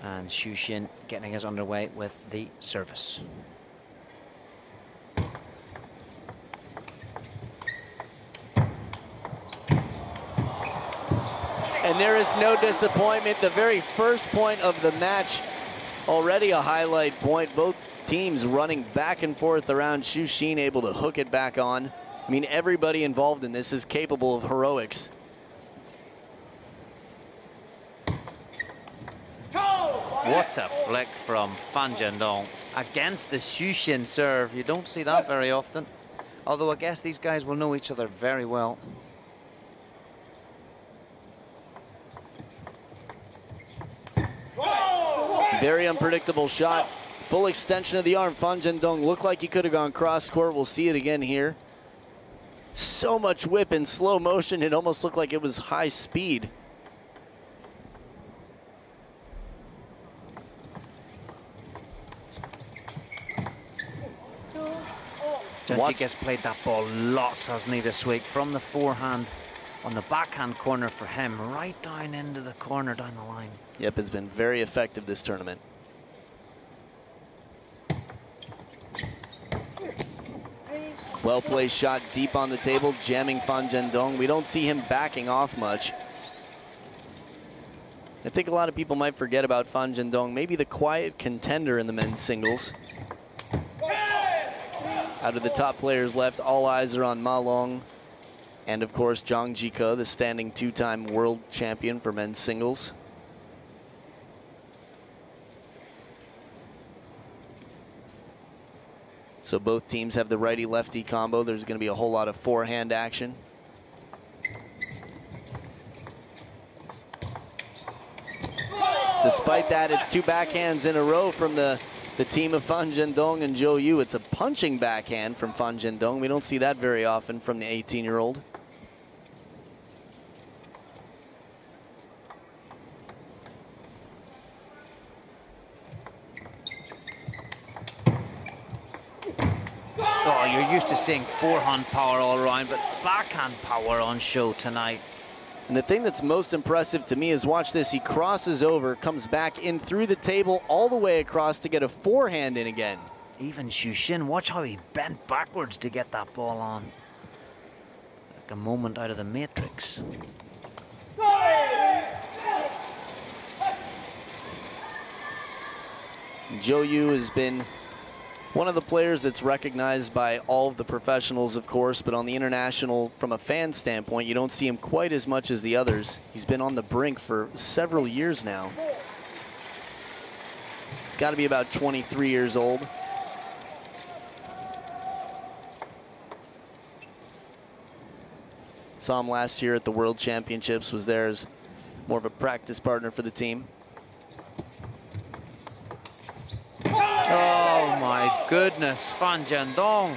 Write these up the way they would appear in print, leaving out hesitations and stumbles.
And Xu Xin getting us underway with the service. And there is no disappointment. The very first point of the match, already a highlight point. Both teams running back and forth around Xu Xin, able to hook it back on. I mean, everybody involved in this is capable of heroics. What a flick from Fan Zhendong against the Xu Xin serve. You don't see that very often. Although I guess these guys will know each other very well. Very unpredictable shot. Full extension of the arm. Fan Zhendong looked like he could have gone cross court. We'll see it again here. So much whip in slow motion, it almost looked like it was high speed. Zhang Jike has played that ball lots, hasn't he, this week? From the forehand on the backhand corner for him, right down into the corner, down the line. Yep, it's been very effective this tournament. Well-placed shot deep on the table, jamming Fan Zhendong. We don't see him backing off much. I think a lot of people might forget about Fan Zhendong, maybe the quiet contender in the men's singles. Out of the top players left, all eyes are on Ma Long. And of course, Zhang Jike, the standing two-time world champion for men's singles. So both teams have the righty-lefty combo. There's going to be a whole lot of forehand action. Despite that, it's two backhands in a row from the team of Fan Zhendong and Zhou Yu. It's a punching backhand from Fan Zhendong. We don't see that very often from the 18-year-old. Oh, you're used to seeing forehand power all around, but backhand power on show tonight. And the thing that's most impressive to me is, watch this, he crosses over, comes back in through the table, all the way across to get a forehand in again. Even Xu Xin, watch how he bent backwards to get that ball on. Like a moment out of the Matrix. Zhou Yu has been one of the players that's recognized by all of the professionals, of course, but on the international, from a fan standpoint, you don't see him quite as much as the others. He's been on the brink for several years now. He's got to be about 23 years old. Saw him last year at the World Championships, was there as more of a practice partner for the team. Oh my goodness, Fan Zhendong.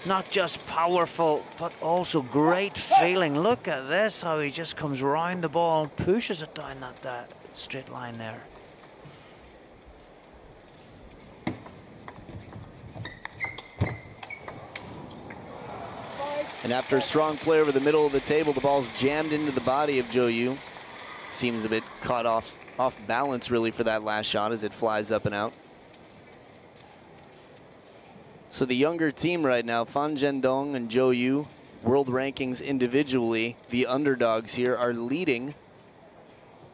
Not just powerful, but also great feeling. Look at this, how he just comes round the ball and pushes it down that straight line there. And after a strong play over the middle of the table, the ball's jammed into the body of Zhou Yu. Seems a bit caught off balance really for that last shot as it flies up and out. So the younger team right now, Fan Zhendong and Zhou Yu, world rankings individually, the underdogs here are leading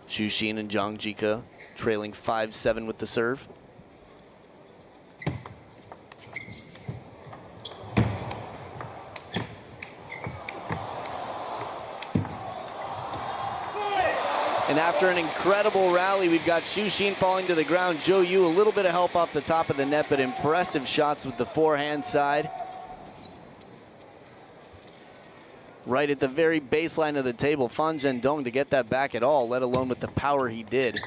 Xu Xin and Zhang Jike, trailing 5-7 with the serve. And after an incredible rally, we've got Xu Xin falling to the ground. Zhou Yu, a little bit of help off the top of the net, but impressive shots with the forehand side. Right at the very baseline of the table, Fan Zhendong to get that back at all, let alone with the power he did.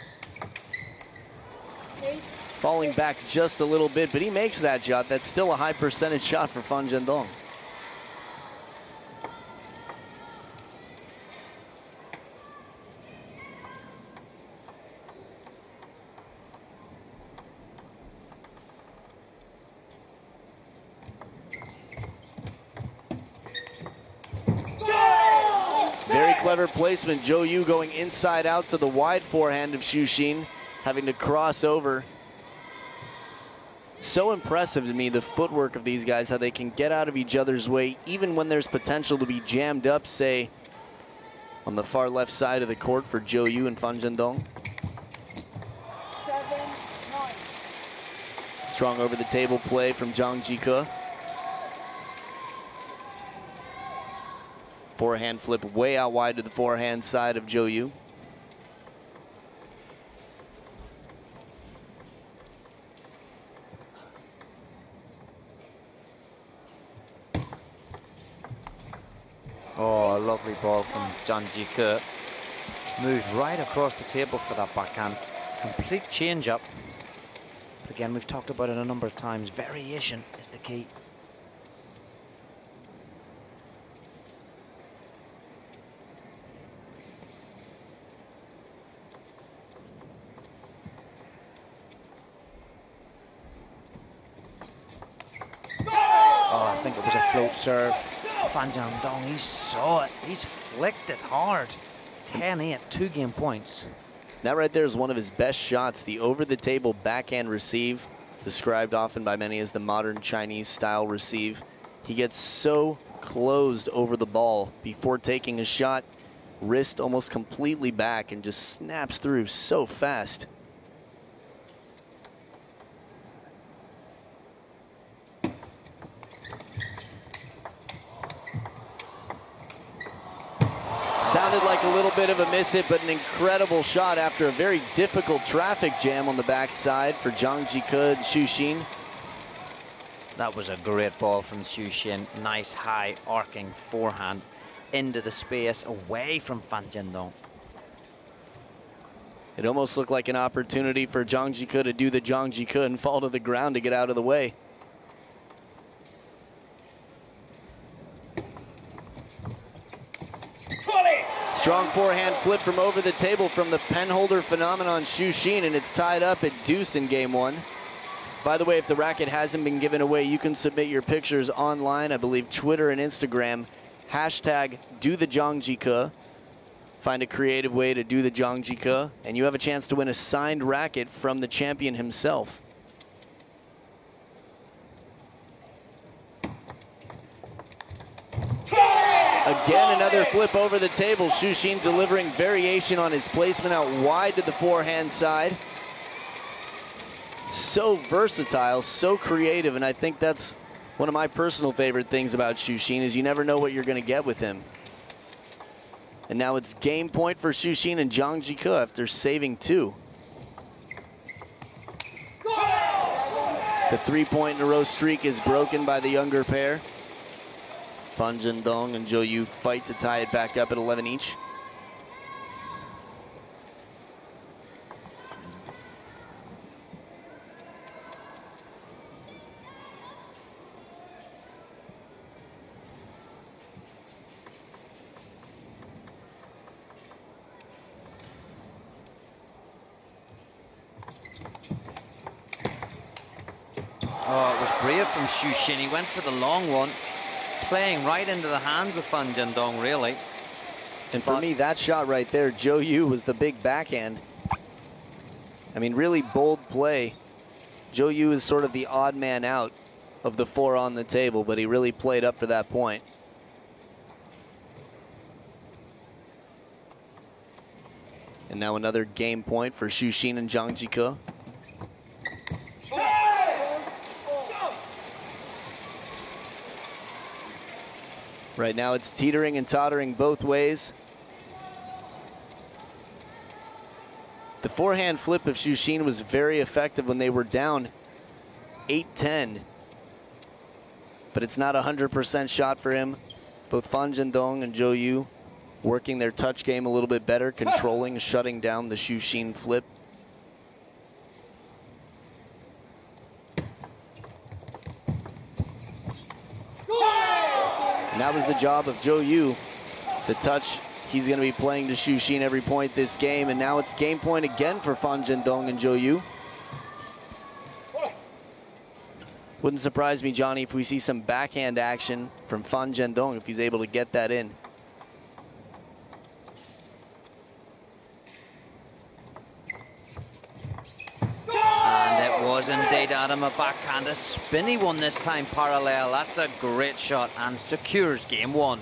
Falling back just a little bit, but he makes that shot. That's still a high percentage shot for Fan Zhendong. Very clever placement. Zhou Yu going inside out to the wide forehand of Xu Xin. having to cross over. So impressive to me, the footwork of these guys, how they can get out of each other's way, even when there's potential to be jammed up, say, on the far left side of the court for Zhou You and Fan Zhendong. 7-9. Strong over the table play from Zhang Jike Xu. Forehand flip way out wide to the forehand side of Zhou You. Oh, a lovely ball from Zhang Jike. Moves right across the table for that backhand. Complete change up. But again, we've talked about it a number of times. Variation is the key. Oh, I think it was a float serve. Fan Zhendong, he saw it. He's flicked it hard. 10-8, 2 game points. That right there is one of his best shots, the over-the-table backhand receive, described often by many as the modern Chinese style receive. He gets so closed over the ball before taking a shot, wrist almost completely back, and just snaps through so fast. Sounded like a little bit of a miss hit, but an incredible shot after a very difficult traffic jam on the backside for Zhang Jike Xu Xin. That was a great ball from Xu Xin. Nice high arcing forehand into the space away from Fan Zhendong. It almost looked like an opportunity for Zhang Jike to do the Zhang Jike and fall to the ground to get out of the way. Strong forehand flip from over the table from the penholder phenomenon Xu Xin, and it's tied up at deuce in game one. By the way, if the racket hasn't been given away, you can submit your pictures online. I believe Twitter and Instagram. Hashtag do the Zhang Jike. Find a creative way to do the Zhang Jike, and you have a chance to win a signed racket from the champion himself. Again, another flip over the table. Xu Xin delivering variation on his placement out wide to the forehand side. So versatile, so creative, and I think that's one of my personal favorite things about Xu Xin is you never know what you're going to get with him. And now it's game point for Xu Xin and Zhang Jike after saving 2. The 3-point-in-a-row streak is broken by the younger pair. Fan Zhendong and Zhou You fight to tie it back up at 11 each. Oh, it was brave from Xu Xin. He went for the long one, playing right into the hands of Fan Zhendong, really. And for me, that shot right there, Zhou You, was the big backhand. I mean, really bold play. Zhou You is sort of the odd man out of the 4 on the table, but he really played up for that point. And now another game point for Xu Xin and Zhang Jike. Right now it's teetering and tottering both ways. The forehand flip of Xu Xin was very effective when they were down 8-10. But it's not a 100% shot for him. Both Fan Zhendong and Zhou You working their touch game a little bit better, controlling, shutting down the Xu Xin flip. And that was the job of Zhou You. The touch, he's going to be playing to Xu Xin every point this game, and now it's game point again for Fan Zhendong and Zhou You. Wouldn't surprise me, Johnny, if we see some backhand action from Fan Zhendong if he's able to get that in. does indeed, Adam. A backhand, a spinny one this time, parallel. That's a great shot and secures game one.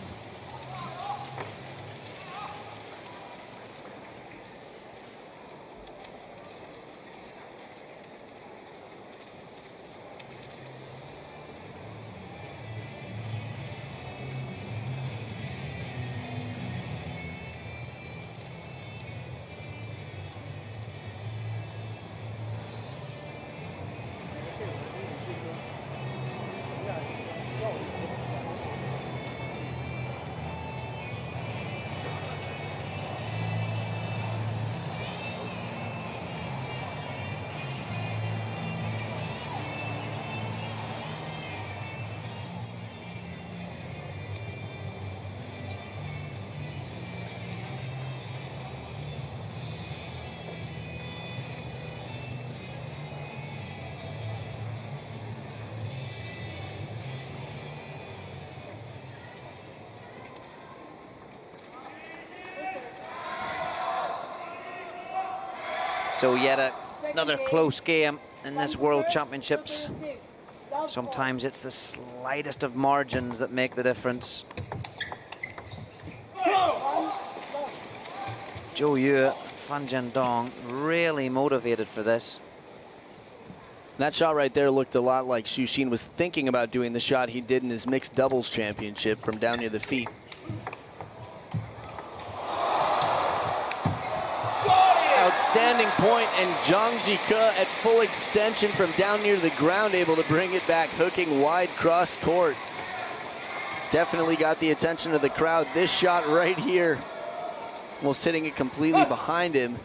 So yet another close game in this World Championships. Sometimes it's the slightest of margins that make the difference. Zhou You Fan Zhendong really motivated for this. That shot right there looked a lot like Xu Xin was thinking about doing the shot he did in his mixed doubles championship from down near the feet. Outstanding point, and Zhang Jike at full extension from down near the ground, able to bring it back, hooking wide cross court. Definitely got the attention of the crowd. This shot right here, almost hitting it completely behind him.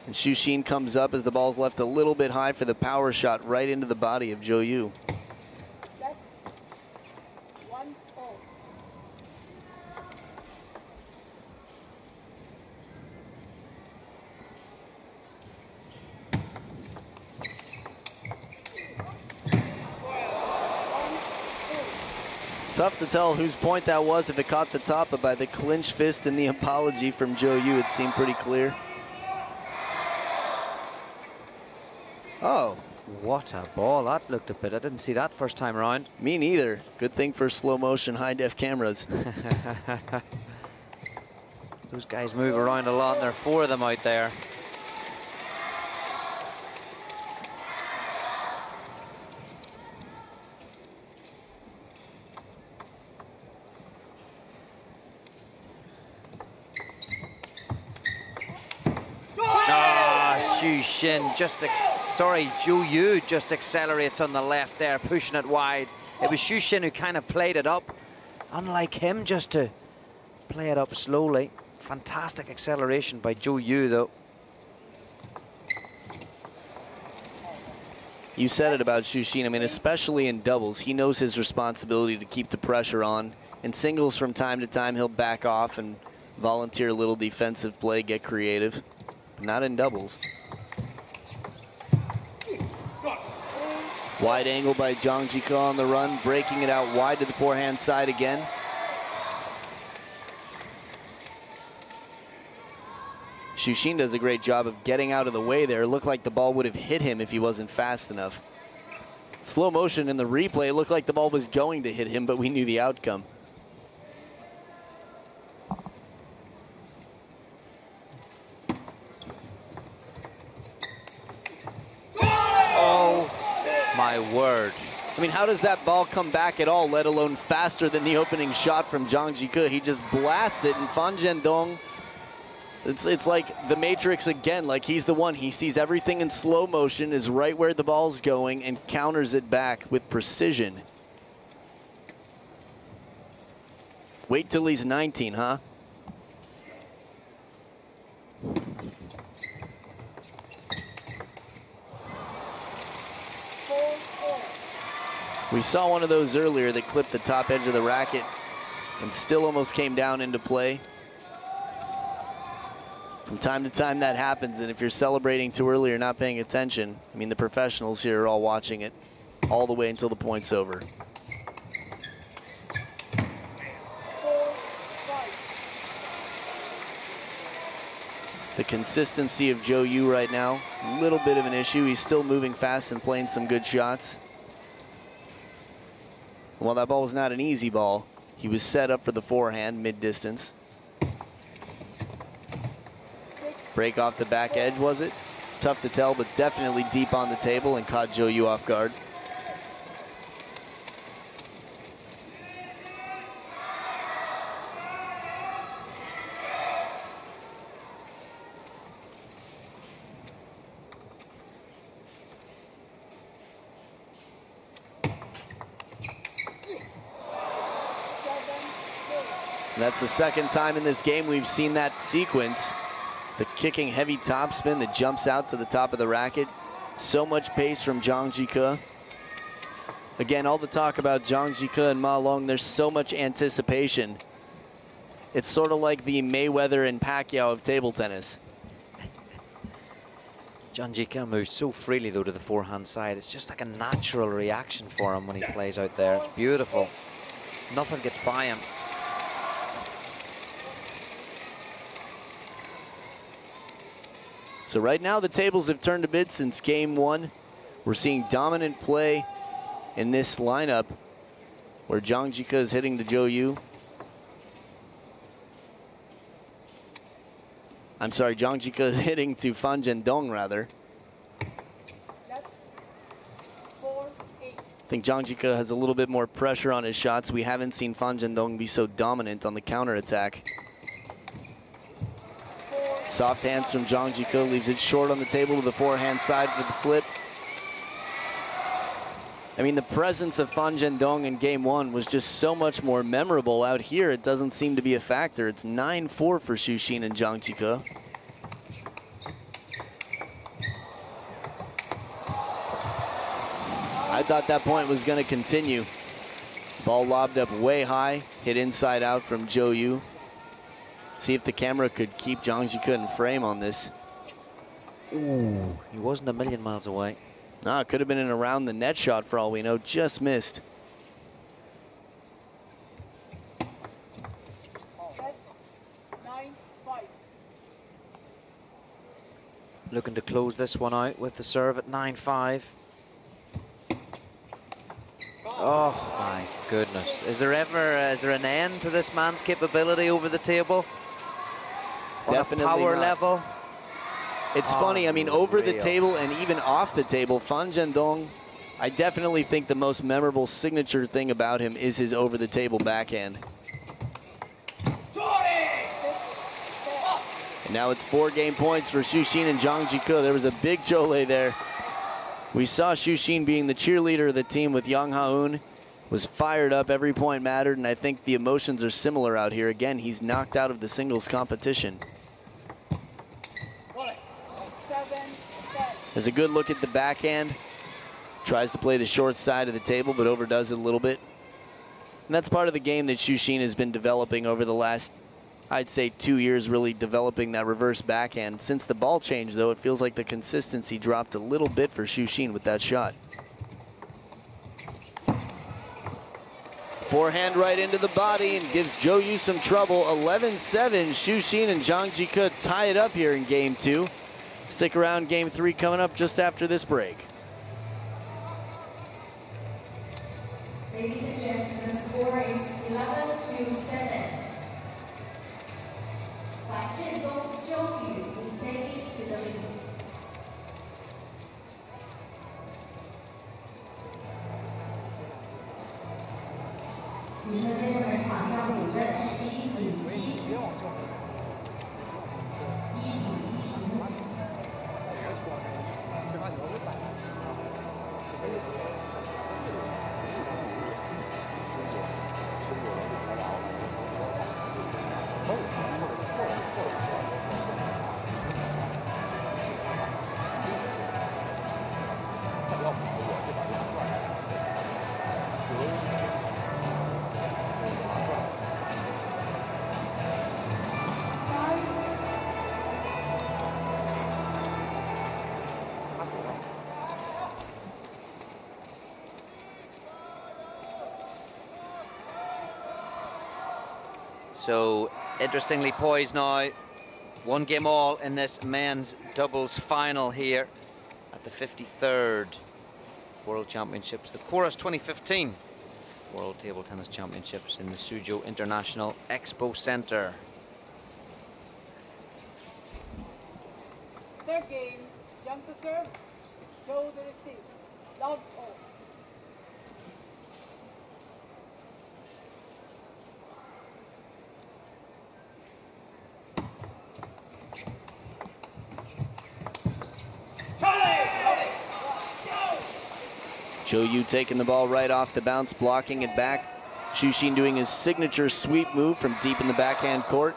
And Xu Xin comes up as the ball's left a little bit high for the power shot right into the body of Zhou Yu. Tough to tell whose point that was if it caught the top, but by the clinch fist and the apology from Zhou Yu, it seemed pretty clear. Oh. What a ball. That looked a bit. I didn't see that first time around. Me neither. Good thing for slow motion, high def cameras. Those guys move around a lot, and there are four of them out there. Xu Xin just, Zhou Yu just accelerates on the left there, pushing it wide. It was Xu Xin who kind of played it up. Unlike him, just to play it up slowly. Fantastic acceleration by Zhou Yu, though. You said it about Xu Xin. I mean, especially in doubles, he knows his responsibility to keep the pressure on. In singles, from time to time, he'll back off and volunteer a little defensive play, get creative. But not in doubles. Wide angle by Zhang Jike on the run, breaking it out wide to the forehand side again. Xu Xin does a great job of getting out of the way there. It looked like the ball would have hit him if he wasn't fast enough. Slow motion in the replay, it looked like the ball was going to hit him, but we knew the outcome. My word. I mean, how does that ball come back at all, let alone faster than the opening shot from Zhang Jike? He just blasts it, and Fan Zhendong, it's like the Matrix again, like he's the one. He sees everything in slow motion, is right where the ball's going, and counters it back with precision. Wait till he's 19, huh? We saw one of those earlier that clipped the top edge of the racket and still almost came down into play. From time to time that happens, and if you're celebrating too early or not paying attention, I mean, the professionals here are all watching it all the way until the point's over. The consistency of Zhou Yu right now, a little bit of an issue. He's still moving fast and playing some good shots. While that ball was not an easy ball, he was set up for the forehand mid-distance. Break off the back edge, was it? Tough to tell, but definitely deep on the table and caught Zhou Yu off guard. And that's the second time in this game we've seen that sequence. The kicking heavy topspin that jumps out to the top of the racket. So much pace from Zhang Jike. Again, all the talk about Zhang Jike and Ma Long, there's so much anticipation. It's sort of like the Mayweather and Pacquiao of table tennis. Zhang Jike moves so freely though to the forehand side. It's just like a natural reaction for him when he plays out there. It's beautiful. Nothing gets by him. So right now the tables have turned a bit since game one. We're seeing dominant play in this lineup where Zhang Jike is hitting to Zhou Yu. I'm sorry, Zhang Jike is hitting to Fan Zhendong rather. I think Zhang Jike has a little bit more pressure on his shots. We haven't seen Fan Zhendong be so dominant on the counterattack. Soft hands from Zhang Jike, leaves it short on the table to the forehand side for the flip. I mean, the presence of Fan Zhendong in game one was just so much more memorable. Out here, it doesn't seem to be a factor. It's 9-4 for Xu Xin and Zhang Jike. I thought that point was going to continue. Ball lobbed up way high, hit inside out from Zhou Yu. See if the camera could keep Zhang Jike in frame on this. Ooh, he wasn't a million miles away. No, it could have been an around the net shot for all we know, just missed. Looking to close this one out with the serve at 9-5. Oh my goodness. Is there an end to this man's capability over the table? Definitely on a power not. level? It's funny, I mean, over the table and even off the table, Fan Zhendong, I definitely think the most memorable signature thing about him is his over-the-table backhand. And now it's 4 game points for Xu Xin and Zhang Jike. There was a big jole there. We saw Xu Xin being the cheerleader of the team with Yang Ha-eun. Was fired up, every point mattered, and I think the emotions are similar out here. Again, he's knocked out of the singles competition. There's a good look at the backhand. Tries to play the short side of the table, but overdoes it a little bit. And that's part of the game that Xu Xin has been developing over the last, I'd say, 2 years, really developing that reverse backhand. Since the ball changed, though, it feels like the consistency dropped a little bit for Xu Xin with that shot. Forehand right into the body and gives Zhou Yu some trouble. 11-7, Xu Xin and Zhang Jike tie it up here in game 2. Stick around, game 3 coming up just after this break. Ladies and gentlemen, the score is 11-7. Fan Zhendong, Zhou Yu is taking to the lead. 女车先生们，场上比分是1比7，1比1平。So, interestingly poised now. One game all in this men's doubles final here at the 53rd World Championships, the Chorus 2015 World Table Tennis Championships in the Suzhou International Expo Center. Third game, Zhang to serve, Zhou to receive. Love all. Zhou Yu taking the ball right off the bounce, blocking it back. Xu Xin doing his signature sweep move from deep in the backhand court.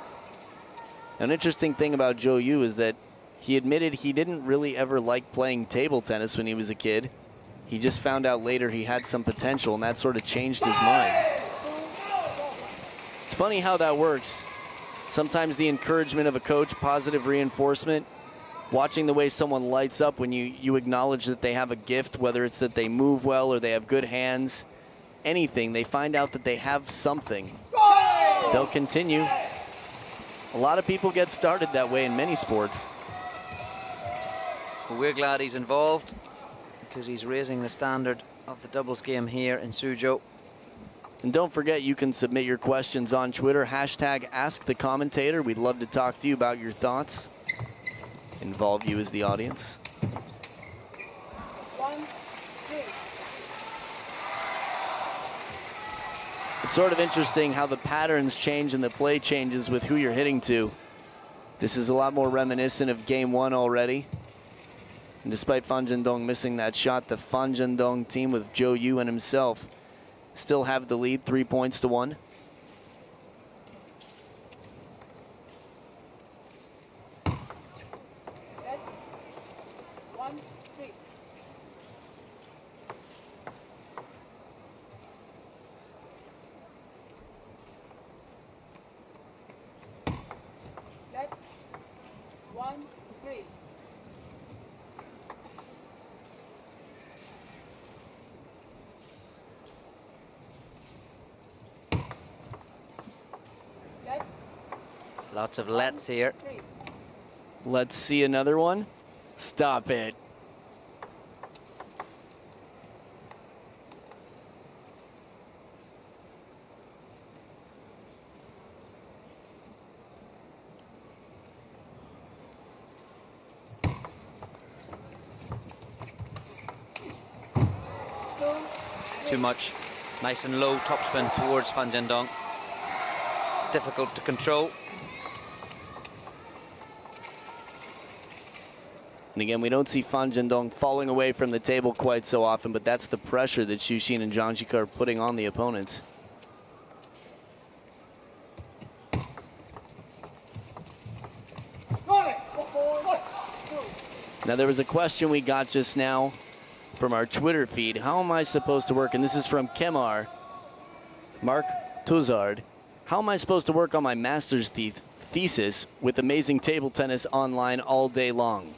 An interesting thing about Zhou Yu is that he admitted he didn't really ever like playing table tennis when he was a kid. He just found out later he had some potential, and that sort of changed his mind. It's funny how that works. Sometimes the encouragement of a coach, positive reinforcement, watching the way someone lights up when you acknowledge that they have a gift, whether it's that they move well or they have good hands, anything, they find out that they have something. They'll continue. A lot of people get started that way in many sports. Well, we're glad he's involved because he's raising the standard of the doubles game here in Suzhou. And don't forget, you can submit your questions on Twitter, hashtag #AskTheCommentator. We'd love to talk to you about your thoughts. Involve you as the audience. 1, 3. It's sort of interesting how the patterns change and the play changes with who you're hitting to. This is a lot more reminiscent of game one already. And despite Fan Zhendong missing that shot, the Fan Zhendong team with Zhou Yu and himself still have the lead, 3 points to 1. Lots of lets here. Let's see another one. Stop it. Too much. Nice and low topspin towards Fan Zhendong. Difficult to control. And again, we don't see Fan Zhendong falling away from the table quite so often, but that's the pressure that Xu Xin and Zhang Jike are putting on the opponents. Now, there was a question we got just now from our Twitter feed. How am I supposed to work? And this is from Kemar, Mark Tuzard. How am I supposed to work on my master's thesis with amazing table tennis online all day long?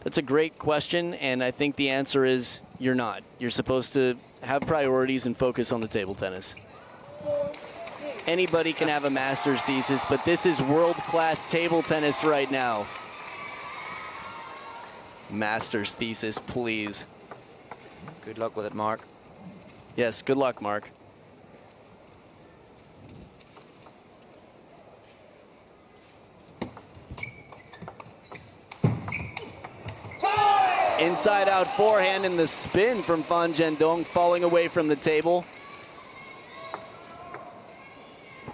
That's a great question, and I think the answer is you're not. You're supposed to have priorities and focus on the table tennis. Anybody can have a master's thesis, but this is world-class table tennis right now. Master's thesis, please. Good luck with it, Mark. Yes, good luck, Mark. Inside out forehand and the spin from Fan Zhendong, falling away from the table.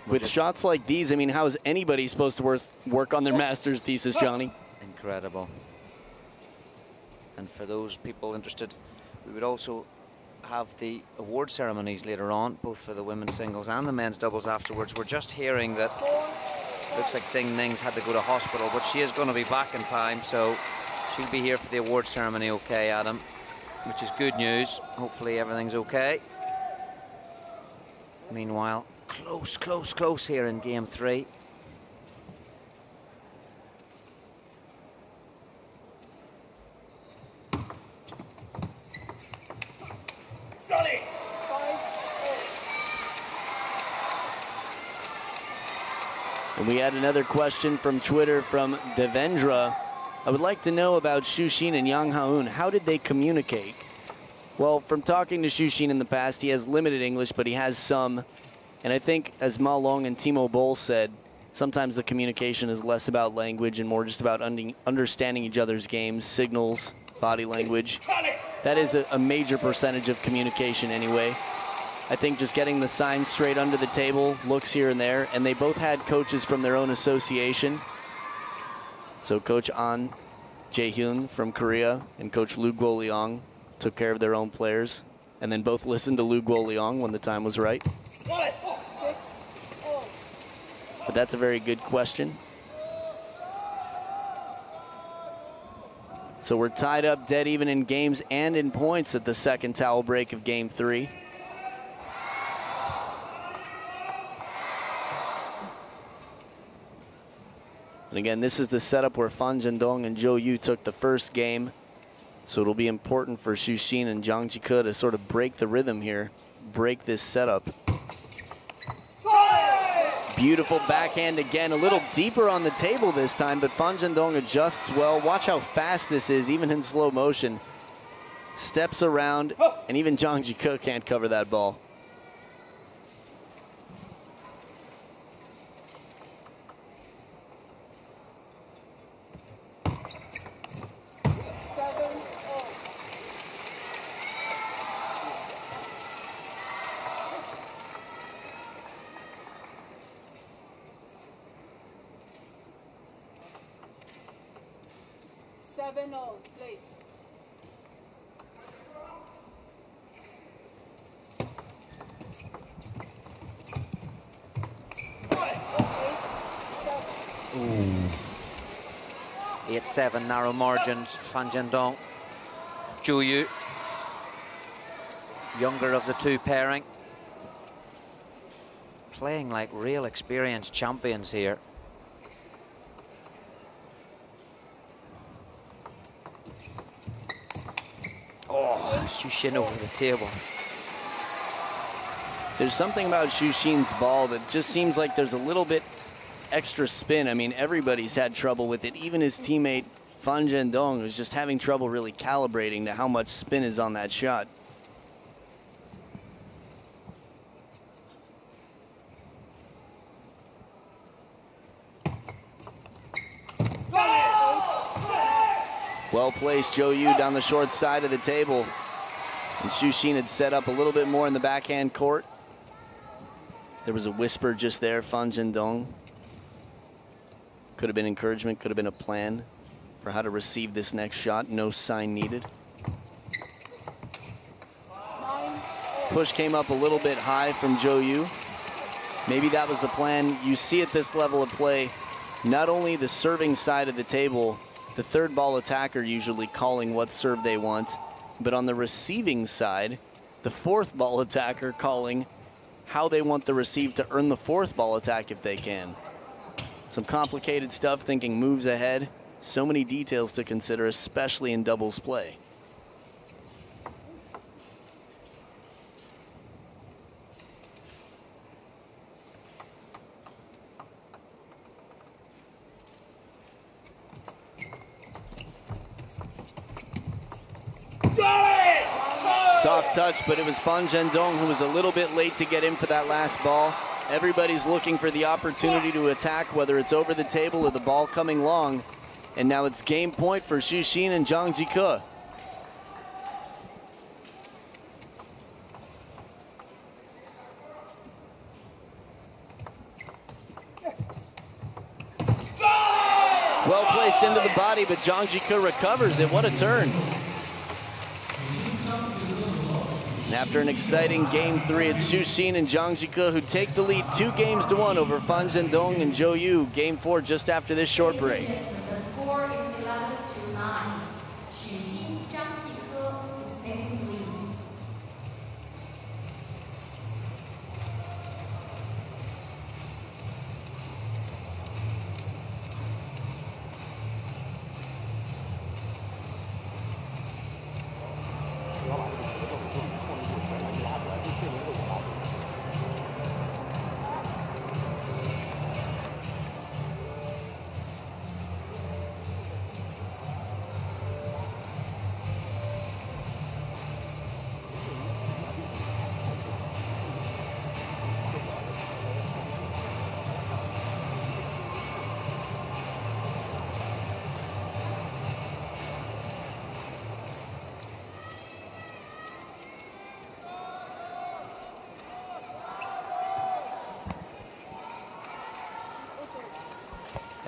With shots like these, I mean, how is anybody supposed to work on their master's thesis, Johnny? Incredible. And for those people interested, we would also have the award ceremonies later on, both for the women's singles and the men's doubles afterwards. We're just hearing that looks like Ding Ning's had to go to hospital, but she is going to be back in time, so she'll be here for the award ceremony, okay, Adam, which is good news. Hopefully everything's okay. Meanwhile, close here in game 3. And we had another question from Twitter from Devendra. I would like to know about Xu Xin and Yang Haoun. How did they communicate? Well, from talking to Xu Xin in the past, he has limited English, but he has some. And I think, as Ma Long and Timo Boll said, sometimes the communication is less about language and more just about understanding each other's games, signals, body language. That is a major percentage of communication anyway. I think just getting the signs straight under the table, looks here and there, and they both had coaches from their own association. So Coach An Jae-hyun from Korea and Coach Lu Guoliang took care of their own players, and then both listened to Lu Guoliang when the time was right. But that's a very good question. So we're tied up dead even in games and in points at the second towel break of game 3. And again, this is the setup where Fan Zhendong and Zhou Yu took the first game. So it'll be important for Xu Xin and Zhang Jike to sort of break the rhythm here, break this setup. Beautiful backhand again, a little deeper on the table this time, but Fan Zhendong adjusts well. Watch how fast this is, even in slow motion. Steps around, and even Zhang Jike can't cover that ball. Late. Ooh. 8-7, narrow margins. Fan Zhendong. Zhou Yu, younger of the two pairing. Playing like real experienced champions here. Oh, Xu Xin over the table. There's something about Xu Xin's ball that just seems like there's a little bit extra spin. I mean, everybody's had trouble with it. Even his teammate Fan Zhendong was just having trouble really calibrating to how much spin is on that shot. Well placed, Zhou Yu down the short side of the table. And Xu Xin had set up a little bit more in the backhand court. There was a whisper just there, Fan Zhendong. Could have been encouragement, could have been a plan for how to receive this next shot. No sign needed. Push came up a little bit high from Zhou Yu. Maybe that was the plan. You see at this level of play, not only the serving side of the table, the third ball attacker usually calling what serve they want, but on the receiving side, the fourth ball attacker calling how they want the receive to earn the fourth ball attack if they can. Some complicated stuff, thinking moves ahead. So many details to consider, especially in doubles play. Soft touch, but it was Fan Zhendong who was a little bit late to get in for that last ball. Everybody's looking for the opportunity to attack, whether it's over the table or the ball coming long. And now it's game point for Xu Xin and Zhang Jike. Well placed into the body, but Zhang Jike recovers it. What a turn. And after an exciting game 3, it's Xu Xin and Zhang Jike who take the lead 2-1 over Fan Zhendong and Zhou Yu. Game 4 just after this short break. The score is 11-9. Xu Xin, Zhang Jike is taking lead.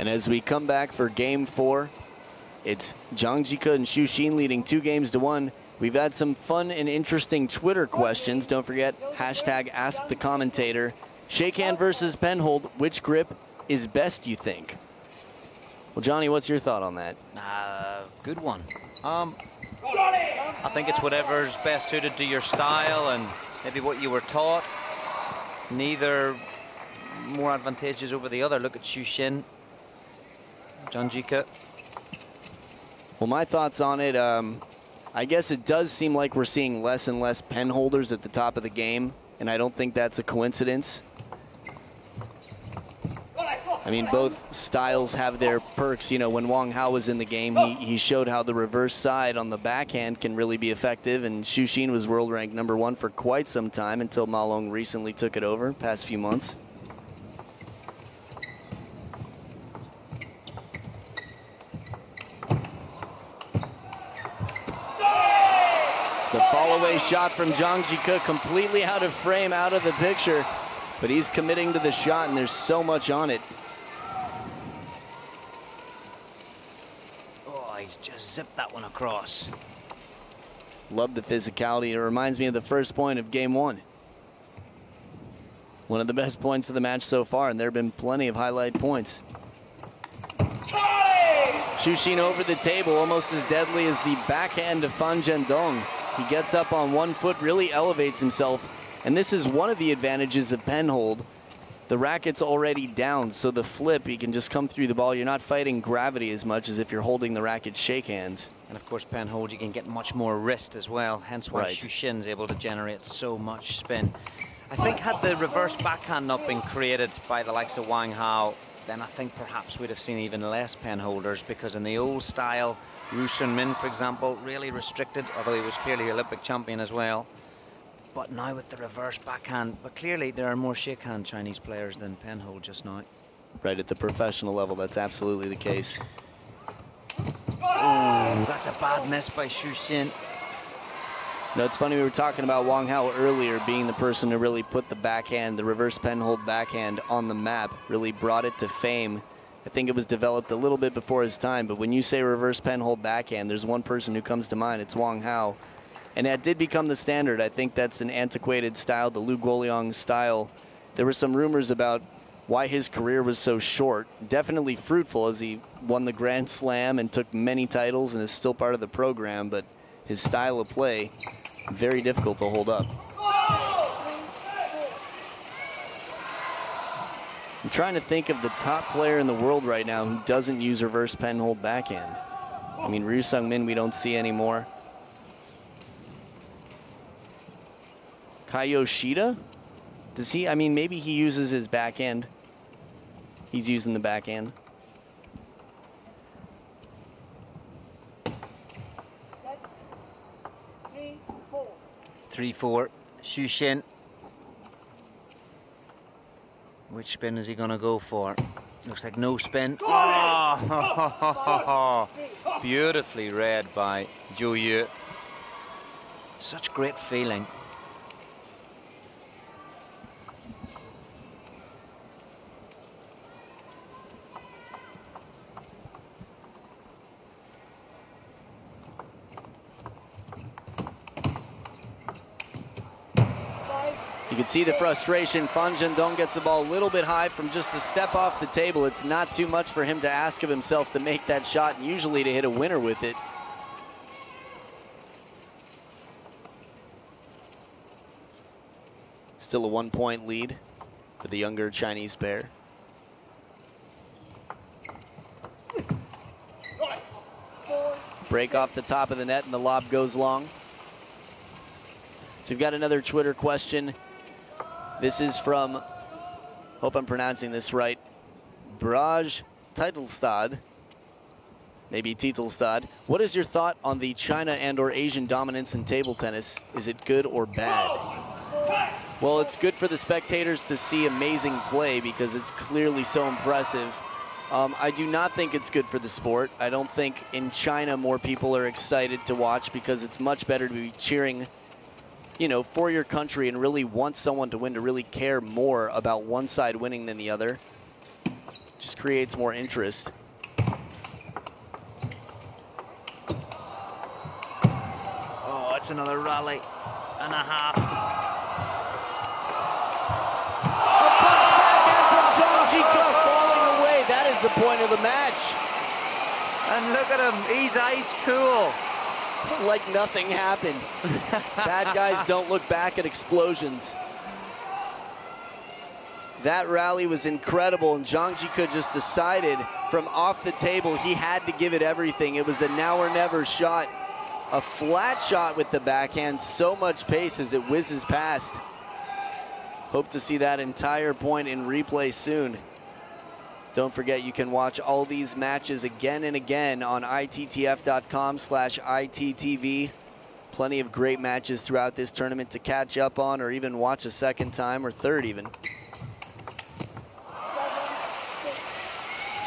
And as we come back for game 4, it's Zhang Jike and Xu Xin leading 2-1. We've had some fun and interesting Twitter questions. Don't forget, hashtag #AskTheCommentator. Shakehand versus penhold, which grip is best, you think? Well, Johnny, what's your thought on that? Good one. I think it's whatever's best suited to your style and maybe what you were taught. Neither more advantageous over the other. Look at Xu Xin, Zhang Jike. Well, my thoughts on it, I guess it does seem like we're seeing less and less pen holders at the top of the game, and I don't think that's a coincidence. I mean, both styles have their perks. You know, when Wang Hao was in the game, he showed how the reverse side on the backhand can really be effective, and Xu Xin was world ranked #1 for quite some time until Ma Long recently took it over, past few months. The fall-away shot from Zhang Jike, completely out of frame, out of the picture, but he's committing to the shot, and there's so much on it. Oh, he's just zipped that one across. Love the physicality. It reminds me of the first point of game 1. One of the best points of the match so far, and there have been plenty of highlight points. Xu Xin over the table, almost as deadly as the backhand of Fan Zhendong. He gets up on one foot, really elevates himself, and this is one of the advantages of penhold. The racket's already down, so the flip, he can just come through the ball. You're not fighting gravity as much as if you're holding the racket shake hands. And of course, penhold, you can get much more wrist as well, hence why Right. Xu Xin's able to generate so much spin. I think had the reverse backhand not been created by the likes of Wang Hao, then I think perhaps we'd have seen even less penholders, because in the old style, Ru Sunmin, for example, really restricted, although he was clearly Olympic champion as well. But now with the reverse backhand, but clearly there are more shakehand Chinese players than penhold just now. Right, at the professional level, that's absolutely the case. Oh, that's a bad miss by Xu Xin. No, it's funny, we were talking about Wang Hao earlier being the person to really put the backhand, the reverse penhold backhand on the map, really brought it to fame. I think it was developed a little bit before his time, but when you say reverse penhold backhand, there's one person who comes to mind, it's Wang Hao. And that did become the standard. I think that's an antiquated style, the Lu Guoliang style. There were some rumors about why his career was so short. Definitely fruitful, as he won the Grand Slam and took many titles and is still part of the program, but his style of play, very difficult to hold up. I'm trying to think of the top player in the world right now who doesn't use reverse penhold backhand. I mean, Ryu Sung-min we don't see anymore. Kai Yoshida? Does he? I mean, maybe he uses his backhand. He's using the backhand. Three, four. 3-4, Xu Xin. Which spin is he gonna go for? Looks like no spin. Oh, beautifully read by Zhou Yu. Such great feeling. You can see the frustration. Fan Zhendong gets the ball a little bit high from just a step off the table. It's not too much for him to ask of himself to make that shot, and usually to hit a winner with it. Still a 1-point lead for the younger Chinese pair. Break off the top of the net, and the lob goes long. So we've got another Twitter question. This is from, hope I'm pronouncing this right, Braj Titelstad, maybe Titelstad. What is your thought on the China and/or Asian dominance in table tennis? Is it good or bad? Well, it's good for the spectators to see amazing play because it's clearly so impressive. I do not think it's good for the sport. I don't think in China more people are excited to watch because it's much better to be cheering, you know, for your country and really want someone to win, to really care more about one side winning than the other. Just creates more interest. Oh, it's another rally and a half. A punch backhand from Zhang Jike Xu falling away. That is the point of the match. And look at him, he's ice cool. Like nothing happened. Bad guys don't look back at explosions. That rally was incredible, and Zhang Jike Xu just decided from off the table he had to give it everything. It was a now or never shot. A flat shot with the backhand, so much pace as it whizzes past. Hope to see that entire point in replay soon. Don't forget you can watch all these matches again and again on ittf.com/ittv. Plenty of great matches throughout this tournament to catch up on or even watch a second time or third even.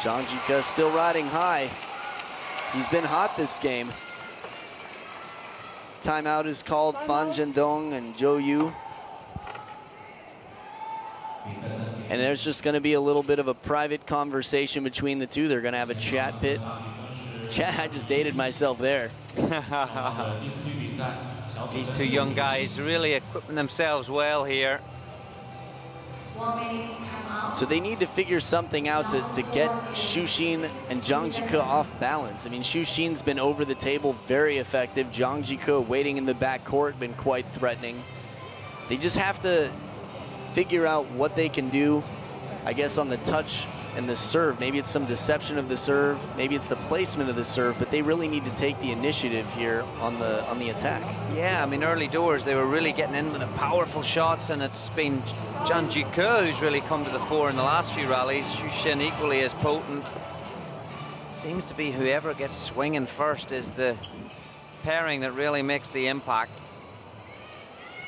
Zhang Jike Xu still riding high. He's been hot this game. Timeout is called. Fan Zhendong and Zhou Yu. And there's just going to be a little bit of a private conversation between the two. They're going to have a chat pit. I just dated myself there. These two young guys really equipping themselves well here. So they need to figure something out to get Xu Xin and Zhang Jike Xu off balance. I mean, Xu Xin's been over the table, very effective. Zhang Jike Xu waiting in the back court, been quite threatening. They just have to figure out what they can do, I guess, on the touch and the serve. Maybe it's some deception of the serve, maybe it's the placement of the serve, but they really need to take the initiative here on the attack. Yeah, I mean, early doors they were really getting in with the powerful shots, and it's been Zhang Jike Xu who's really come to the fore in the last few rallies. Xu Xin equally as potent. Seems to be whoever gets swinging first is the pairing that really makes the impact.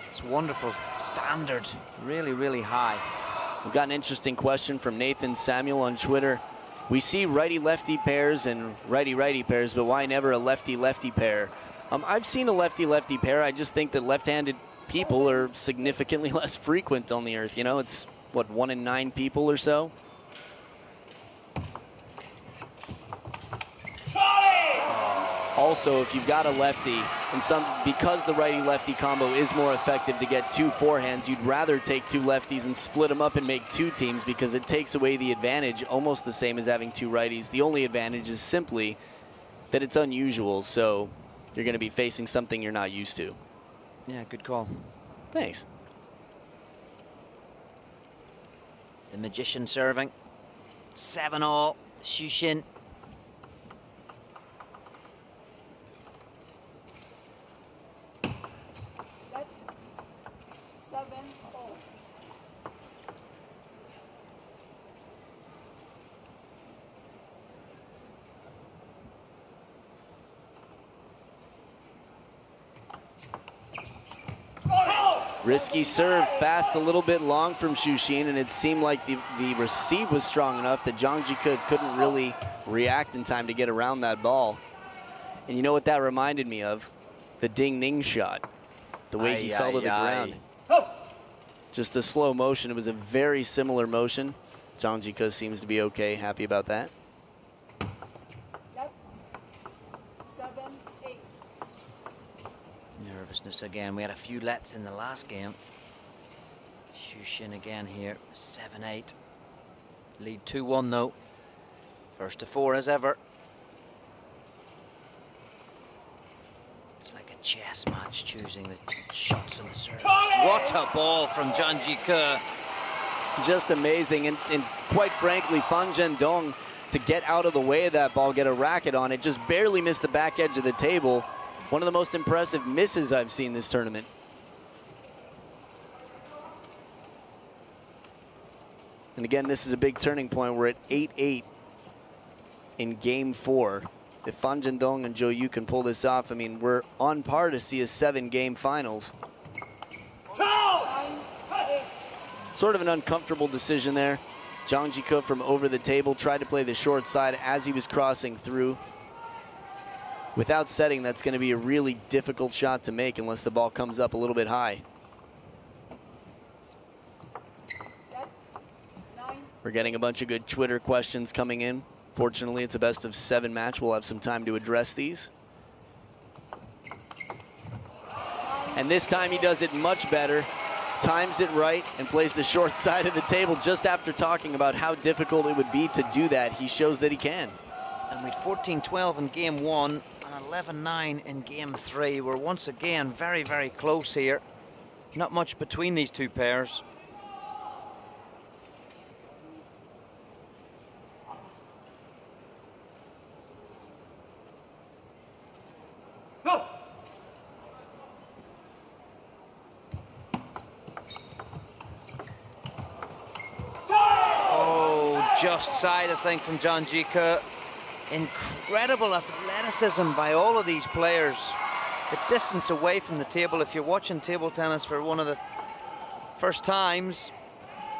It's wonderful standard, really, really high. We've got an interesting question from Nathan Samuel on Twitter. We see righty-lefty pairs and righty-righty pairs, but why never a lefty-lefty pair? I've seen a lefty-lefty pair. I just think that left-handed people are significantly less frequent on the earth. You know, it's, what, 1 in 9 people or so? Also, if you've got a lefty, and because the righty-lefty combo is more effective to get 2 forehands, you'd rather take 2 lefties and split them up and make 2 teams because it takes away the advantage, almost the same as having 2 righties. The only advantage is simply that it's unusual, so you're going to be facing something you're not used to. Yeah, good call. Thanks. The magician serving. 7-all, Xu Xin. Risky serve, fast, a little bit long from Xu Xin, and it seemed like the receive was strong enough that Zhang Jike Xu couldn't really react in time to get around that ball. And you know what that reminded me of? The ding-ning shot. The way he fell to the ground. Just the slow motion. It was a very similar motion. Zhang Jike Xu seems to be okay, happy about that. Nervousness again. We had a few lets in the last game. Xu Xin again here, 7-8. Lead 2-1 though. First to 4 as ever. It's like a chess match, choosing the shots and the serves. What a ball from Zhang Jike Xu. Just amazing, and quite frankly, Fan Zhendong, to get out of the way of that ball, get a racket on it, just barely missed the back edge of the table. One of the most impressive misses I've seen this tournament. And again, this is a big turning point. We're at 8-8 in game 4. If Fan Zhendong and Zhou Yu can pull this off, I mean, we're on par to see a 7-game finals. Sort of an uncomfortable decision there. Zhang Jike Xu from over the table tried to play the short side as he was crossing through. Without setting, that's going to be a really difficult shot to make unless the ball comes up a little bit high. We're getting a bunch of good Twitter questions coming in. Fortunately, it's a best of 7 match. We'll have some time to address these. And this time he does it much better. Times it right and plays the short side of the table. Just after talking about how difficult it would be to do that, he shows that he can. And we'd 14-12 in game 1 and 11-9 in game 3. We're once again very, very close here. Not much between these two pairs. Just side, I think, from Zhang Jike. Incredible athleticism by all of these players. The distance away from the table, if you're watching table tennis for one of the first times,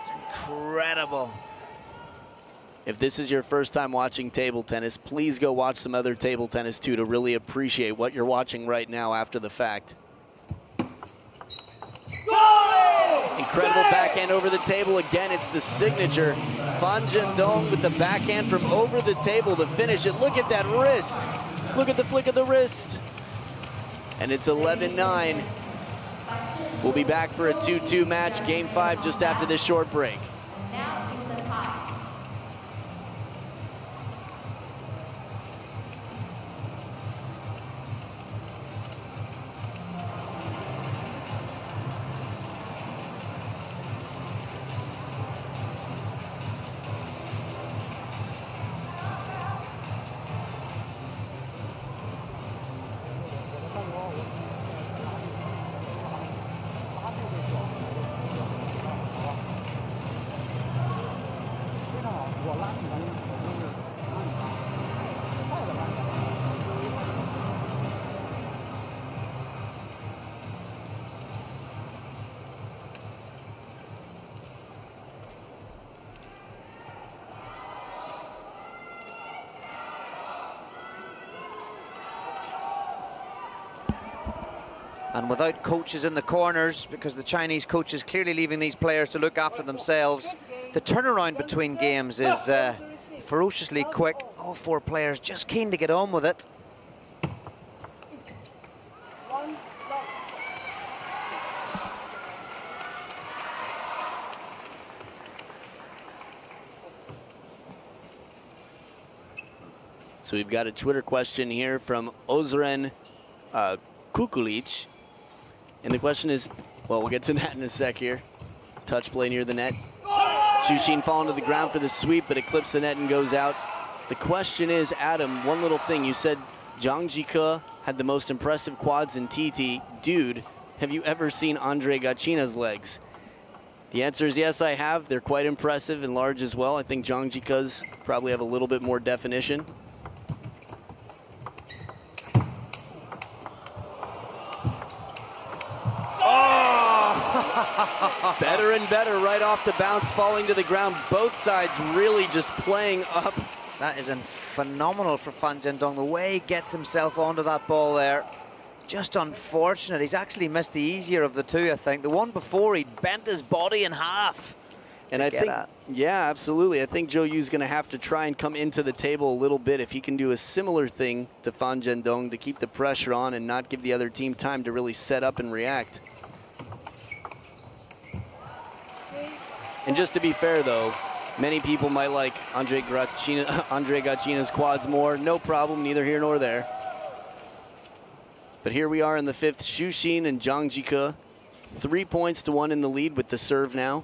it's incredible. If this is your first time watching table tennis, please go watch some other table tennis too to really appreciate what you're watching right now after the fact. Incredible backhand over the table. Again, it's the signature. Fan Zhendong with the backhand from over the table to finish it. Look at that wrist. Look at the flick of the wrist. And it's 11-9. We'll be back for a 2-2 match, game 5, just after this short break. Now it's the tie. And without coaches in the corners, because the Chinese coach is clearly leaving these players to look after themselves, the turnaround between games is ferociously quick. All 4 players just keen to get on with it. So we've got a Twitter question here from Ozren Kukulic. And the question is, well, we'll get to that in a sec here. Touch play near the net. Xu Xin falling to the ground for the sweep, but it clips the net and goes out. The question is, Adam, one little thing. You said Zhang Jike had the most impressive quads in TT. Dude, have you ever seen Andre Gachina's legs? The answer is yes, I have. They're quite impressive and large as well. I think Zhang Jike's probably have a little bit more definition. Better and better right off the bounce, falling to the ground. Both sides really just playing up. That is phenomenal for Fan Zhendong, the way he gets himself onto that ball there. Just unfortunate. He's actually missed the easier of the two, I think. The one before, he bent his body in half. And I think, yeah, absolutely. I think Zhou Yu's going to have to try and come into the table a little bit if he can do a similar thing to Fan Zhendong to keep the pressure on and not give the other team time to really set up and react. And just to be fair, though, many people might like Andre Gachina's quads more. No problem, neither here nor there. But here we are in the 5th. Xu Xin and Zhang Jike, 3 points to 1 in the lead with the serve now.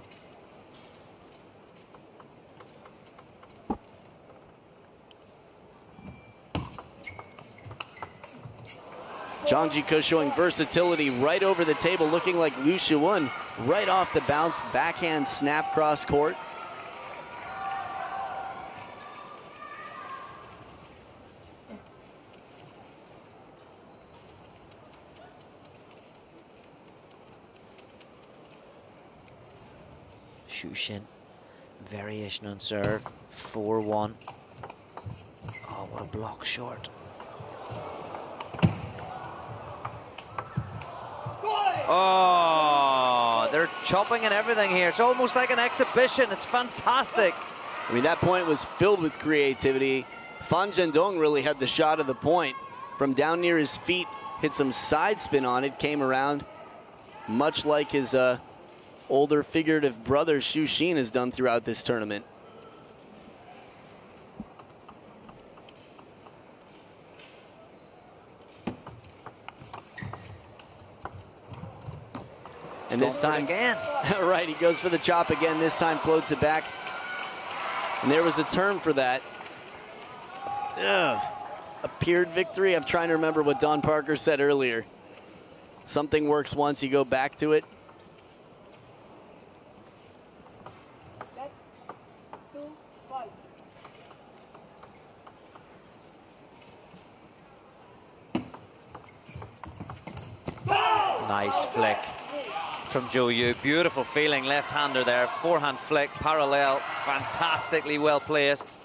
Zhang Jike showing versatility right over the table, looking like Liu Shiwen right off the bounce, backhand snap cross court. Xu Xin, variation on serve, 4-1. Oh, what a block short. Oh, they're chopping and everything here. It's almost like an exhibition. It's fantastic. I mean, that point was filled with creativity. Fan Zhendong really had the shot of the point. From down near his feet, hit some side spin on it, came around, much like his older figurative brother Xu Xin has done throughout this tournament. And this time, again. right, he goes for the chop again, this time floats it back. And there was a turn for that. Appeared victory. I'm trying to remember what Don Parker said earlier. Something works once, you go back to it. That 2-5. Nice flick from Zhou Yu. Beautiful feeling, left-hander there. Forehand flick, parallel, fantastically well placed.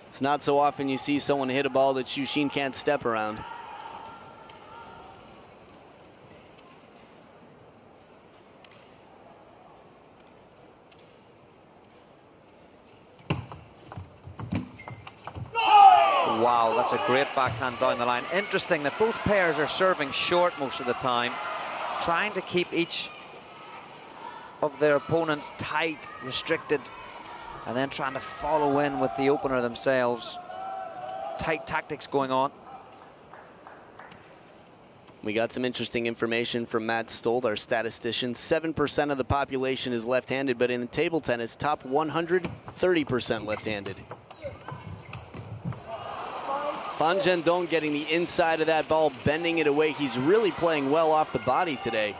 It's not so often you see someone hit a ball that Xu Xin can't step around. Wow, that's a great backhand down the line. Interesting that both pairs are serving short most of the time, trying to keep each of their opponents tight, restricted, and then trying to follow in with the opener themselves. Tight tactics going on. We got some interesting information from Matt Stolt, our statistician. 7% of the population is left-handed, but in table tennis, top 100, 30% left-handed. Fan Zhendong getting the inside of that ball, bending it away. He's really playing well off the body today.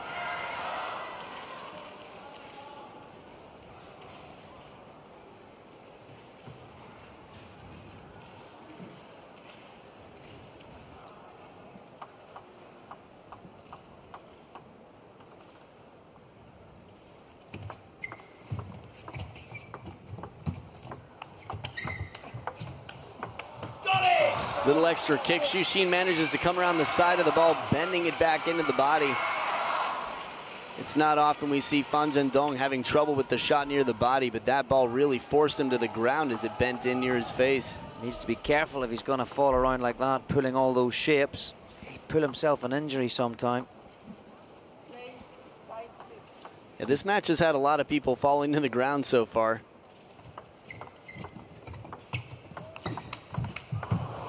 Little extra kick. Xu Xin manages to come around the side of the ball, bending it back into the body. It's not often we see Fan Zhendong having trouble with the shot near the body, but that ball really forced him to the ground as it bent in near his face. Needs to be careful if he's going to fall around like that, pulling all those shapes. He'll pull himself an injury sometime. Play 5-6. Yeah, this match has had a lot of people falling to the ground so far.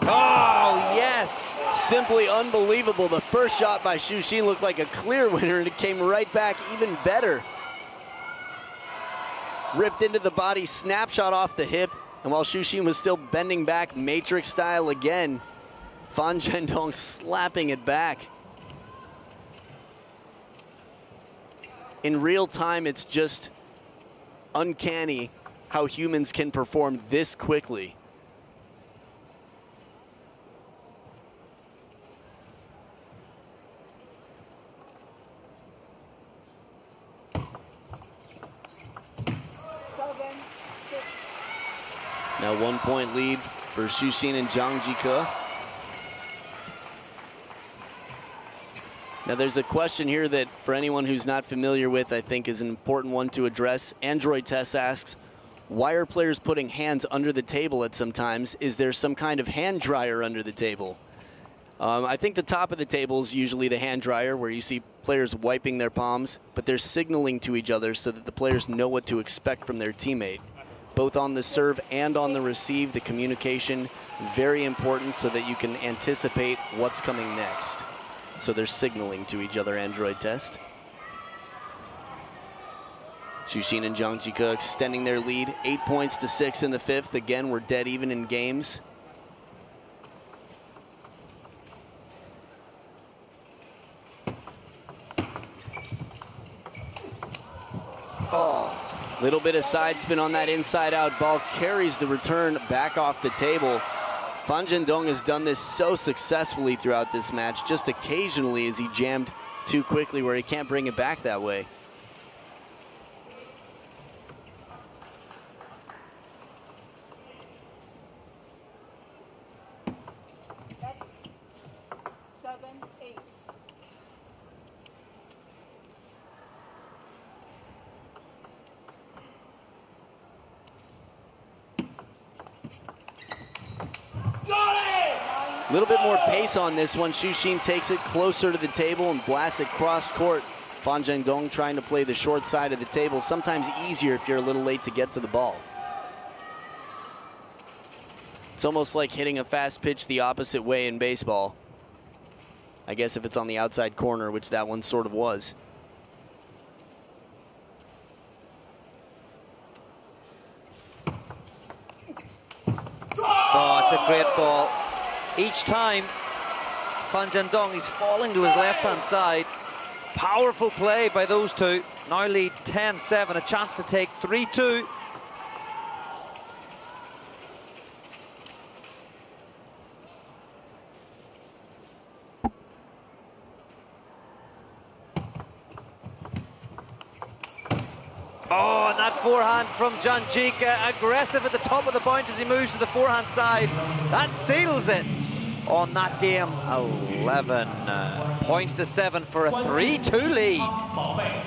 Oh, yes! Simply unbelievable. The first shot by Xu Xin looked like a clear winner, and it came right back even better. Ripped into the body, snapshot off the hip, and while Xu Xin was still bending back, Matrix style again, Fan Zhendong slapping it back. In real time, it's just uncanny how humans can perform this quickly. Now 1 point lead for Xu Xin and Zhang Jike. Now there's a question here that for anyone who's not familiar with, I think is an important one to address. Android Test asks, why are players putting hands under the table at some times? Is there some kind of hand dryer under the table? I think the top of the table is usually the hand dryer where you see players wiping their palms, but they're signaling to each other so that the players know what to expect from their teammate. Both on the serve and on the receive, the communication, very important so that you can anticipate what's coming next. So they're signaling to each other, Android Test. Xu Xin and Zhang Jike extending their lead, 8 points to 6 in the fifth. Again, we're dead even in games. Oh. Little bit of side spin on that inside out ball, carries the return back off the table. Fan Zhendong has done this so successfully throughout this match. Just occasionally is he jammed too quickly where he can't bring it back that way. That's 7-8. A little bit more pace on this one. Xu Xin takes it closer to the table and blasts it cross court. Fan Zhendong trying to play the short side of the table. Sometimes easier if you're a little late to get to the ball. It's almost like hitting a fast pitch the opposite way in baseball. I guess if it's on the outside corner, which that one sort of was. Oh, it's a great ball. Each time, Fan Zhendong is falling to his left-hand side. Powerful play by those two. Now lead 10-7, a chance to take 3-2. Oh, and that forehand from Zhang Jike, aggressive at the top of the bounce as he moves to the forehand side. That seals it on that game. 11 points to 7 for a 3-2 lead.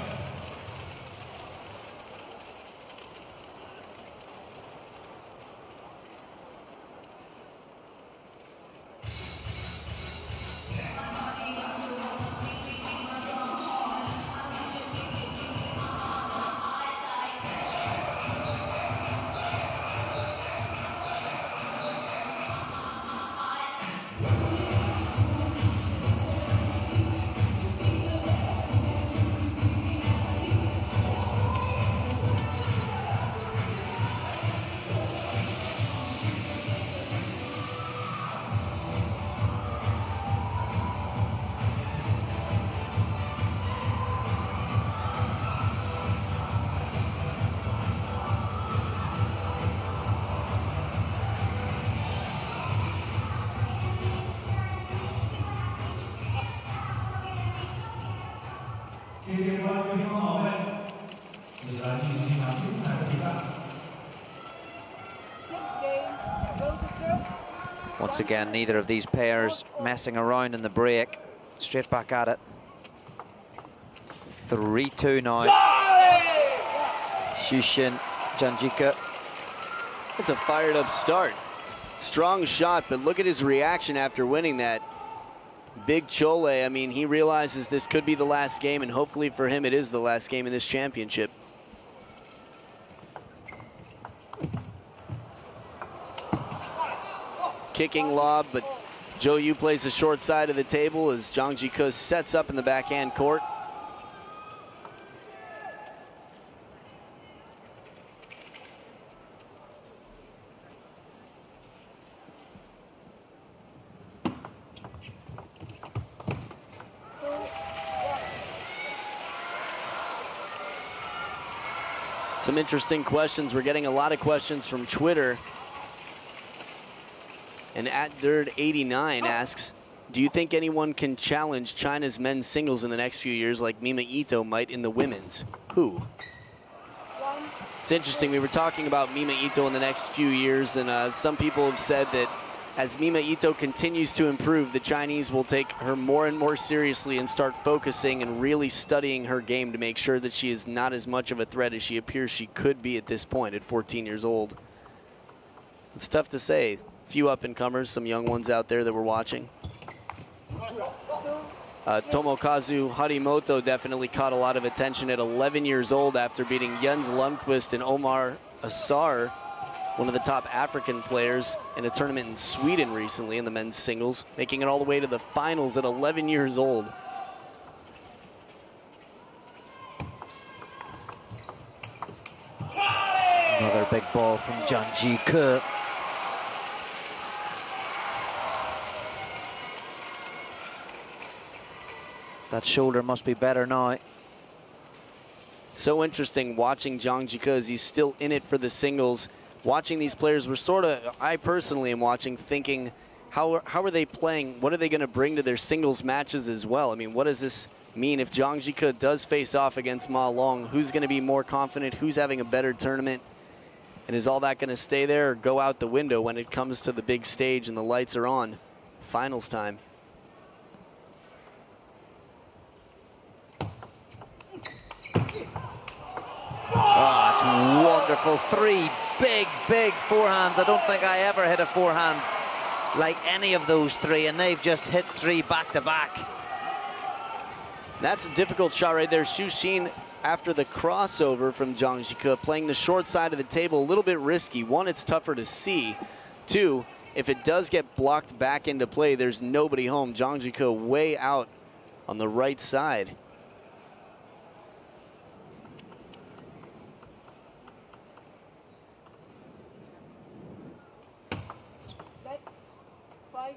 Once again, neither of these pairs messing around in the break. Straight back at it. 3-2 now. Xu Xin, Zhang Jike. It's a fired up start. Strong shot, but look at his reaction after winning that. Big Chole, I mean, he realizes this could be the last game, and hopefully for him it is the last game in this championship. Kicking lob, but Zhou Yu plays the short side of the table as Zhang Jike sets up in the backhand court. Some interesting questions. We're getting a lot of questions from Twitter. And @Dird89 asks, do you think anyone can challenge China's men's singles in the next few years like Mima Ito might in the women's? Who? It's interesting. We were talking about Mima Ito in the next few years, and some people have said that as Mima Ito continues to improve, the Chinese will take her more and more seriously and start focusing and really studying her game to make sure that she is not as much of a threat as she appears she could be at this point at 14 years old. It's tough to say. Few up-and-comers, some young ones out there that we're watching. Tomokazu Harimoto definitely caught a lot of attention at 11 years old after beating Jens Lundqvist and Omar Asar, one of the top African players, in a tournament in Sweden recently in the men's singles, making it all the way to the finals at 11 years old. Another big ball from Zhang Jike. That shoulder must be better now. So interesting watching Zhang Jike as he's still in it for the singles. Watching these players, we're sort of, I personally am watching, thinking, how are they playing? What are they going to bring to their singles matches as well? I mean, what does this mean if Zhang Jike does face off against Ma Long? Who's going to be more confident? Who's having a better tournament? And is all that going to stay there or go out the window when it comes to the big stage and the lights are on? Finals time. Oh, it's wonderful. 3 big, big forehands. I don't think I ever hit a forehand like any of those three, and they've just hit 3 back-to-back. That's a difficult shot right there. Xu Xin, after the crossover from Zhang Jike, playing the short side of the table, a little bit risky. One, it's tougher to see. Two, if it does get blocked back into play, there's nobody home. Zhang Jike way out on the right side. Back 5-2.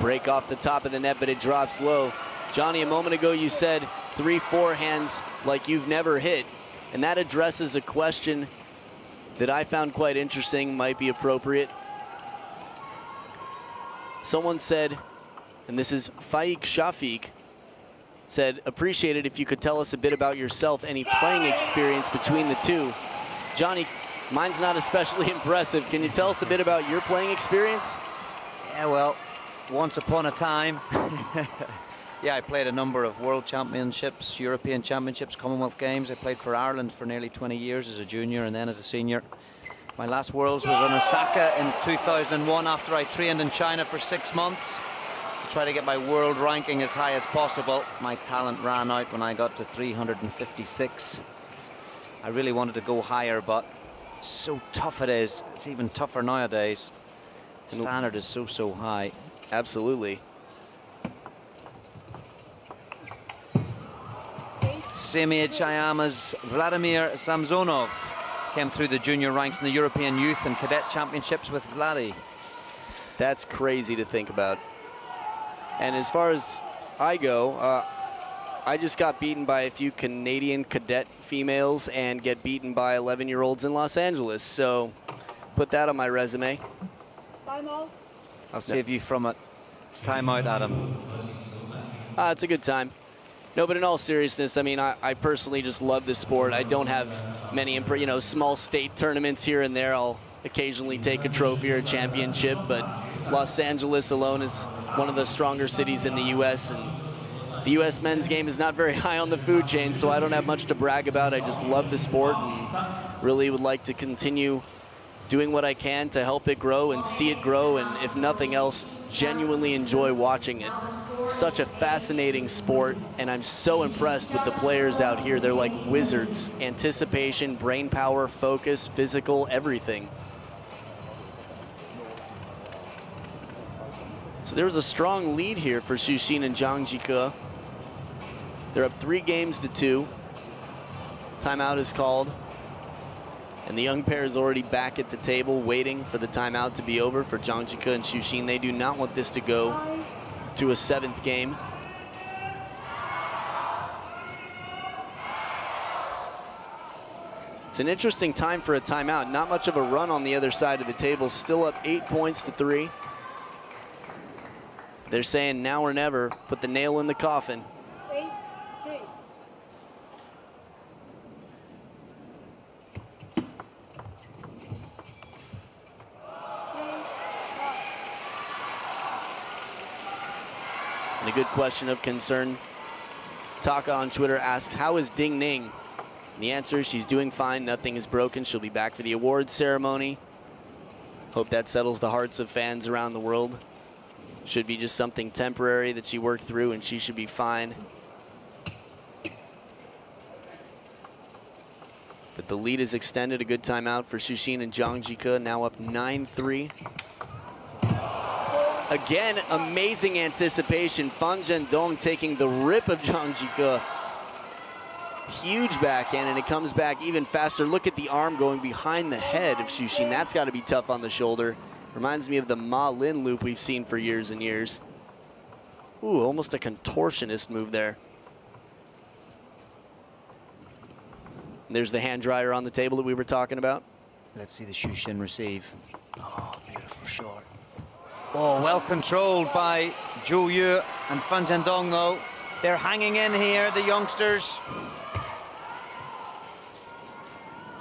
Break off the top of the net, but it drops low. Johnny, a moment ago you said 3 forehands like you've never hit, and that addresses a question that I found quite interesting, might be appropriate. Someone said, and this is Faik Shafiq, said, appreciate it if you could tell us a bit about yourself, any playing experience between the two. Johnny, mine's not especially impressive. Can you tell us a bit about your playing experience? Yeah, well, once upon a time, yeah, I played a number of World Championships, European Championships, Commonwealth Games. I played for Ireland for nearly 20 years as a junior and then as a senior. My last Worlds was in Osaka in 2001 after I trained in China for 6 months to try to get my world ranking as high as possible. My talent ran out when I got to 356. I really wanted to go higher, but so tough it is. It's even tougher nowadays. Standard is so high. Absolutely. Same age I am as Vladimir Samsonov. Came through the junior ranks in the European Youth and Cadet Championships with Vladdy. That's crazy to think about. And as far as I go, I just got beaten by a few Canadian cadet females and get beaten by 11-year-olds in Los Angeles. So put that on my resume. Timeout. I'll save you from it. It's time out, Adam. It's a good time. No, but in all seriousness, I mean, I personally just love this sport. I don't have many, small state tournaments here and there. I'll occasionally take a trophy or a championship, but Los Angeles alone is one of the stronger cities in the U.S., and the U.S. men's game is not very high on the food chain, so I don't have much to brag about. I just love the sport and really would like to continue doing what I can to help it grow and see it grow, and if nothing else, genuinely enjoy watching it. It's such a fascinating sport, and I'm so impressed with the players out here. They're like wizards. Anticipation, brain power, focus, physical, everything. So there was a strong lead here for Xu Xin and Zhang Jike. They're up 3-2. Timeout is called. And the young pair is already back at the table waiting for the timeout to be over for Zhang Jike and Xu Xin. They do not want this to go to a 7th game. It's an interesting time for a timeout. Not much of a run on the other side of the table. Still up 8-3. They're saying now or never, put the nail in the coffin. 8-3. And a good question of concern. Taka on Twitter asks, how is Ding Ning? And the answer is she's doing fine. Nothing is broken. She'll be back for the awards ceremony. Hope that settles the hearts of fans around the world. Should be just something temporary that she worked through, and she should be fine. But the lead is extended. A good timeout for Xu Xin and Zhang Jike, now up 9-3. Again, amazing anticipation. Fan Zhendong taking the rip of Zhang Jike. Huge backhand, and it comes back even faster. Look at the arm going behind the head of Xu Xin. That's got to be tough on the shoulder. Reminds me of the Ma Lin loop we've seen for years and years. Ooh, almost a contortionist move there. And there's the hand dryer on the table that we were talking about. Let's see the Xu Xin receive. Oh, beautiful shot. Oh, well controlled by Zhou Yu and Fan Zhendong, though. They're hanging in here, the youngsters.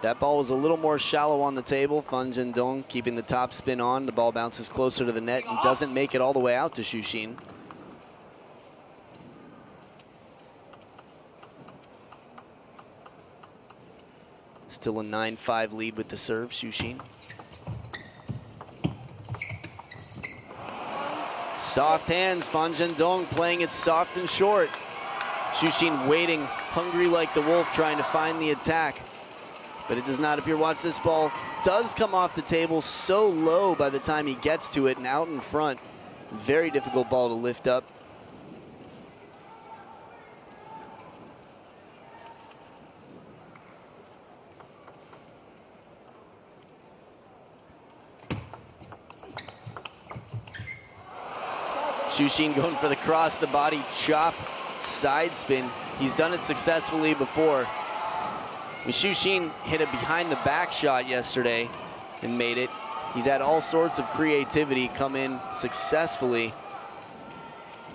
That ball was a little more shallow on the table. Fan Zhendong keeping the top spin on. The ball bounces closer to the net and doesn't make it all the way out to Xu Xin. Still a 9-5 lead with the serve, Xu Xin. Soft hands, Fan Zhendong playing it soft and short. Xu Xin waiting, hungry like the wolf, trying to find the attack. But it does not appear. Watch, this ball does come off the table so low by the time he gets to it and out in front. Very difficult ball to lift up. Xu Xin going for the cross the body chop side spin. He's done it successfully before. Xu Xin hit a behind the back shot yesterday and made it. He's had all sorts of creativity come in successfully.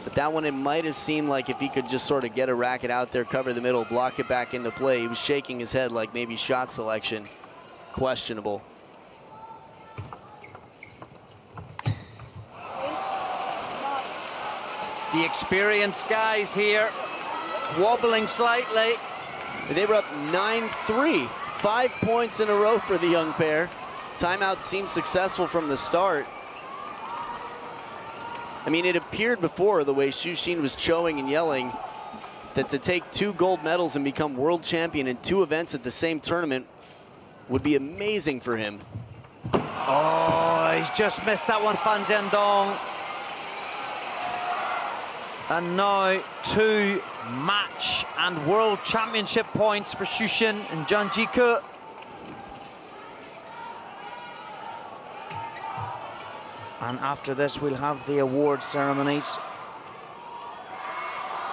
But that one, it might have seemed like if he could just sort of get a racket out there, cover the middle, block it back into play. He was shaking his head like maybe shot selection questionable. The experienced guys here, wobbling slightly. They were up 9-3, 5 points in a row for the young pair. Timeout seemed successful from the start. I mean, it appeared before, the way Xu Xin was showing and yelling, that to take 2 gold medals and become world champion in 2 events at the same tournament would be amazing for him. Oh, he's just missed that one, Fan Zhendong. And now 2 match and world championship points for Xu Xin and Zhang Jike Xu. And after this, we'll have the award ceremonies.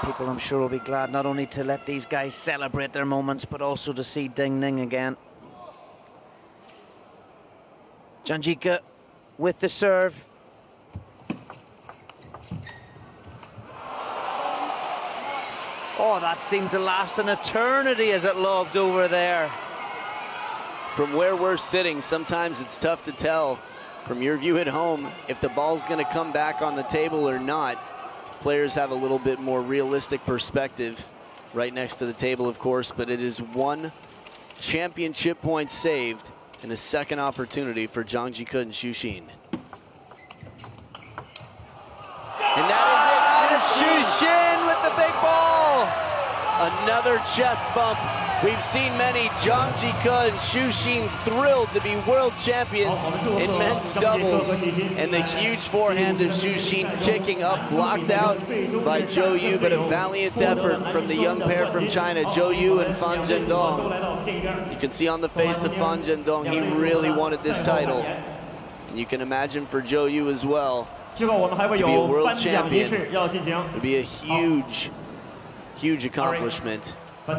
People, I'm sure, will be glad not only to let these guys celebrate their moments, but also to see Ding Ning again. Zhang Jike Xu with the serve. Oh, that seemed to last an eternity as it lobbed over there. From where we're sitting, sometimes it's tough to tell from your view at home if the ball's going to come back on the table or not. Players have a little bit more realistic perspective right next to the table, of course, but it is 1 championship point saved and a second opportunity for Zhang Jike Xu and Xu Xin. And that is it. Xu Xin with the big ball. Another chest bump. We've seen many. Zhang Jike Xu and Xu Xin thrilled to be world champions in men's doubles. And the huge forehand of Xu Xin kicking up, blocked out by Zhou Yu, but a valiant effort from the young pair from China, Zhou Yu and Fan Zhendong. You can see on the face of Fan Zhendong, he really wanted this title. And you can imagine for Zhou Yu as well, to be a world champion would be a huge, huge accomplishment. So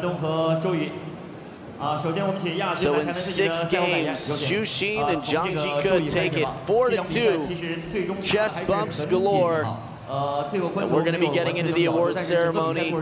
in 6 games, Xu Xin and Zhang Jike Xu take it 4-2. Chest bumps galore. And we're going to be getting into the award ceremony.